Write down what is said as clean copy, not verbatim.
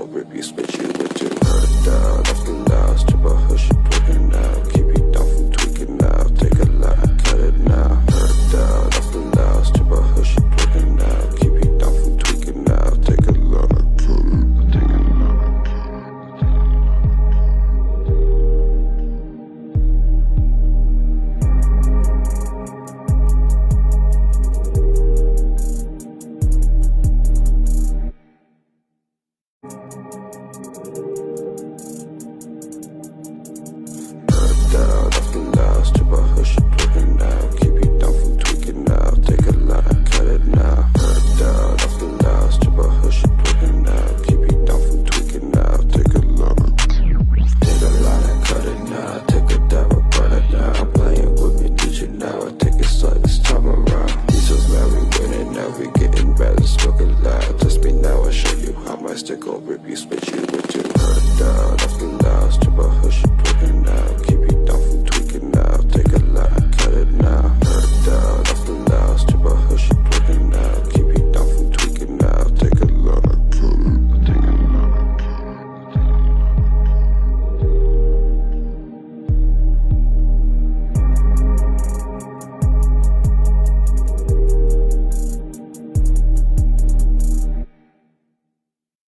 go rip you, spit you with two. Turn it down, off the loud, strip a hush, tweaking now. Keep you down from tweaking now. Take a line, cut it now. Turn it down, off the loud, strip a hush, tweaking now. Keep you down from tweaking now. Take a line, cut it, take a line. Down, off the loud, strip a hush, tweaking now. Keep you down from tweaking now. Take a line, cut it now. Turn it down, off the loud, strip a hush, tweaking now. Keep you down from tweaking now. Take a line, and cut it now. Take a dab, I burn it now. I'm playing with me, DJ now. I take it slow this time around. These hoes now we winning now. We getting better, smoking loud. Test me now, I show you how my stick will rip you, spit you with two. Turn it down, off the loud, strip a hush.